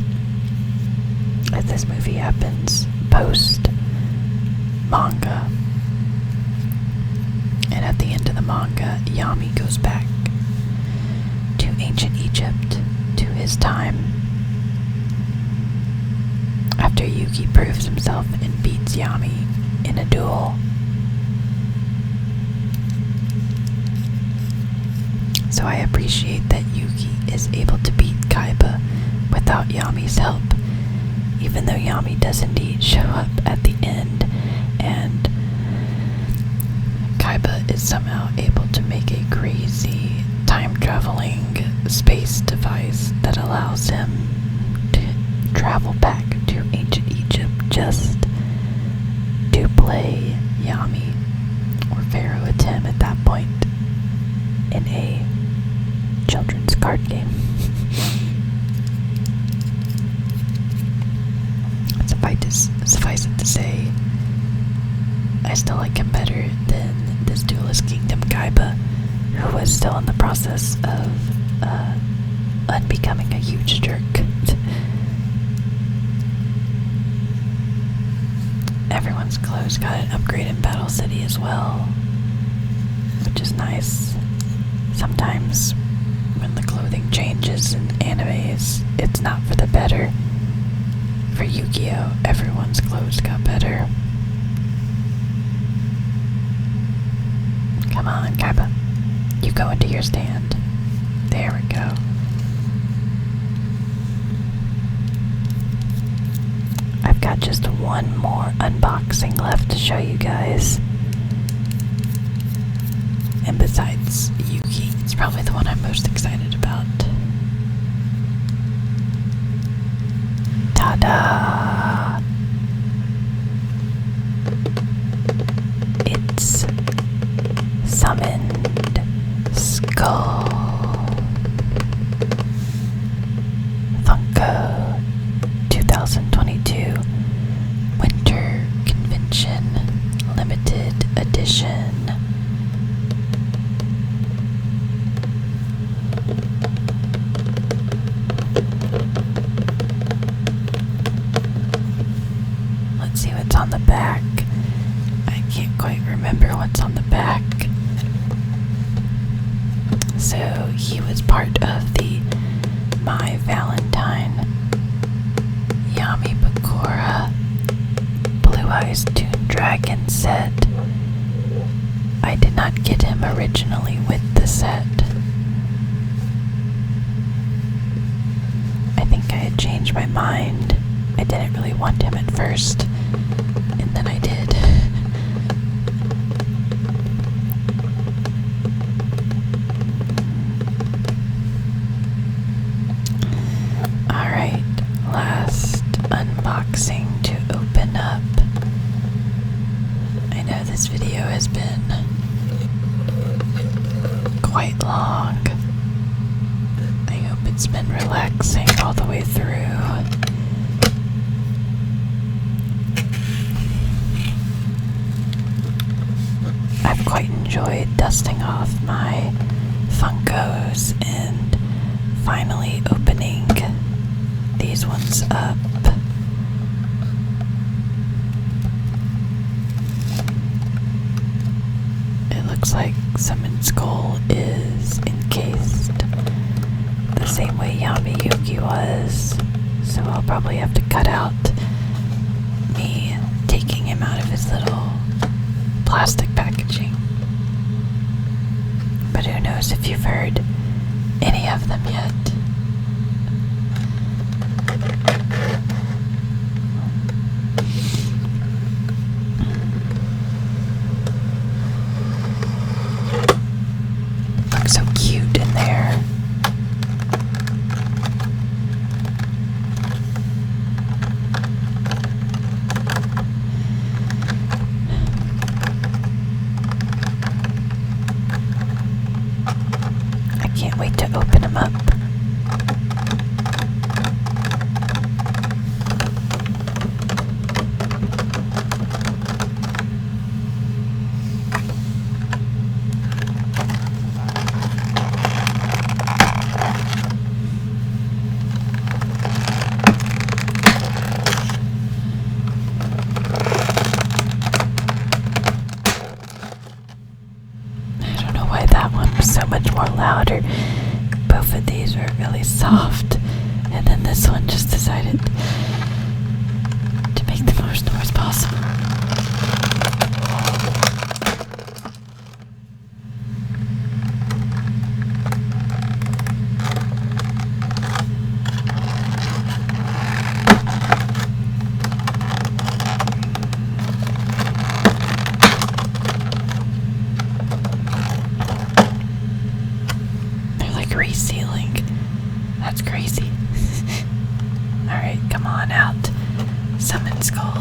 As this movie happens post manga. And at the end of the manga, Yami goes back to ancient Egypt, to his time, after Yugi proves himself and beats Yami in a duel. So I appreciate that Yugi is able to beat Kaiba without Yami's help, even though Yami does indeed show up at the end, and Kaiba is somehow able to make a crazy time-traveling space device that allows him to travel back to ancient Egypt just to play Yami or Pharaoh Atem at that point in a children's card game. Suffice it to say, I still like him better than this Duelist Kingdom Kaiba, who was still in the process of unbecoming a huge jerk. Everyone's clothes got an upgrade in Battle City as well, which is nice. Sometimes when the clothing changes in animes, it's not for the better. For Yu-Gi-Oh, everyone's clothes got better. Come on, Kaiba. You go into your stand. There we go. I've got just one more unboxing left to show you guys. And besides Yugi, it's probably the one I'm most excited about. Ta-da! It's Summoned Skull. Funko 2022 Winter Convention Limited Edition. Let's see what's on the back. I can't quite remember what's on the back. So he was part of the Mai Valentine, Yami Bakura, Blue Eyes Toon Dragon set. I did not get him originally with the set. I think I had changed my mind. I didn't really want him at first, and then I did. Alright, last unboxing to open up. I know this video has been quite long. I hope it's been relaxing all the way through. I've quite enjoyed dusting off my Funkos and finally opening these ones up. It looks like Summon Skull is encased the same way Yami Yugi was, so I'll probably have to cut out me taking him out of his little plastic packaging. But who knows if you've heard any of them yet. Looks so cute in there. I can't wait to open them up. So much more louder. Both of these were really soft, and then this one just decided to make the most noise possible. Resealing. That's crazy. Alright, come on out. Summon Skull.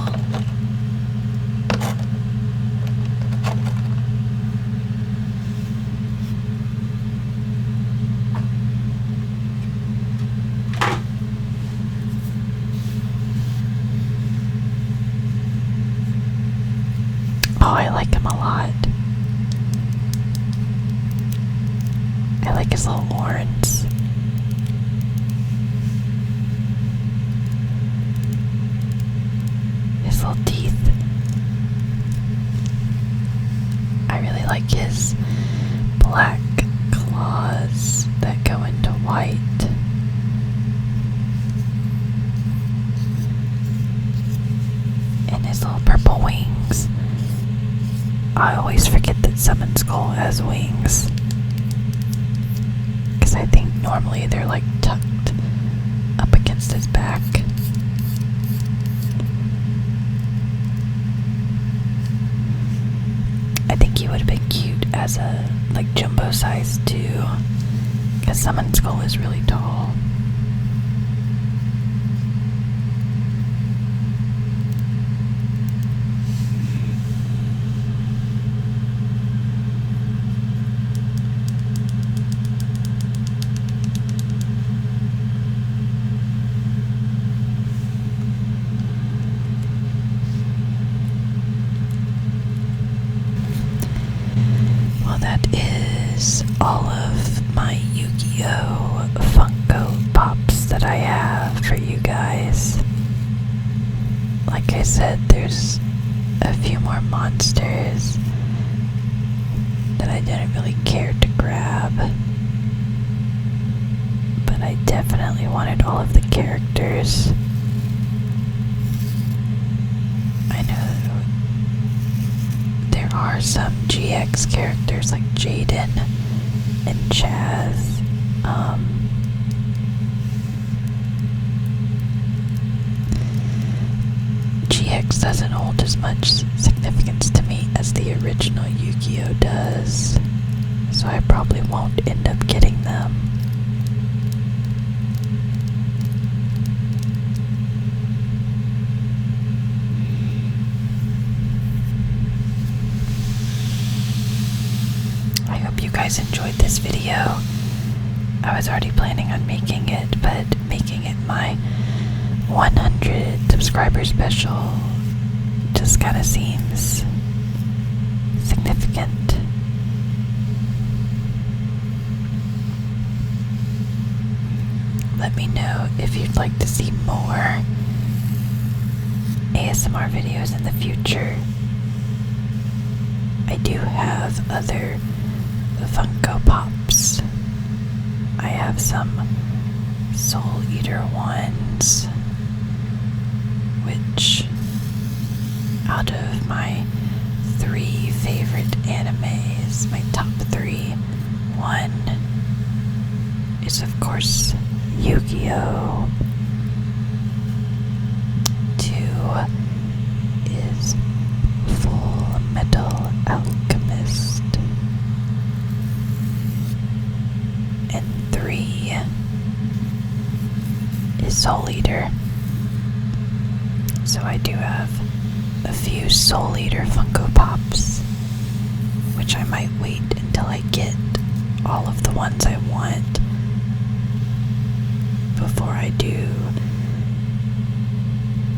Oh, I like him a lot. I like his little horns. His little teeth. I really like his black claws that go into white. And his little purple wings. I always forget that Summon Skull has wings. I think normally they're like tucked up against his back. I think he would have been cute as a like jumbo size too, because Summon Skull is really tall. That is all of my Yu-Gi-Oh! Funko Pops that I have for you guys. Like I said, there's a few more monsters that I didn't really care to grab. But I definitely wanted all of the characters. I know there are some GX characters like Jaden and Chaz. GX doesn't hold as much significance to me as the original Yu-Gi-Oh does, so I probably won't end up getting them. I hope you guys enjoyed this video. I was already planning on making it, but making it my 100 subscriber special just kind of seems significant. Let me know if you'd like to see more ASMR videos in the future. I do have other Funko Pops. I have some Soul Eater ones, which out of my 3 favorite animes, my top 3, 1 is of course Yu-Gi-Oh! 2 is Full Metal Alchemist, and 3 is Soul Eater. So I do have a few Soul Eater Funko Pops, which I might wait until I get all of the ones I want before I do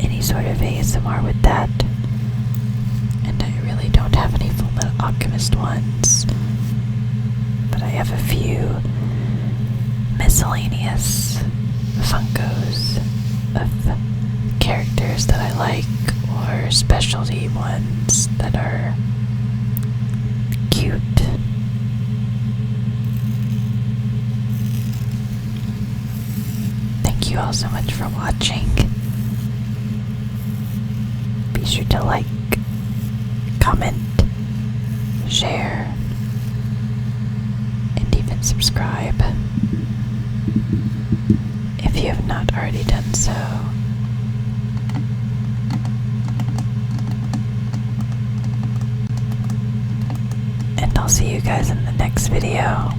any sort of ASMR with that. And I really don't have any Full Metal Alchemist ones, but I have a few miscellaneous Funkos of characters that I like, or specialty ones that are cute. Thank you all so much for watching. Be sure to like, comment, share, and even subscribe if you have not already done so. And I'll see you guys in the next video.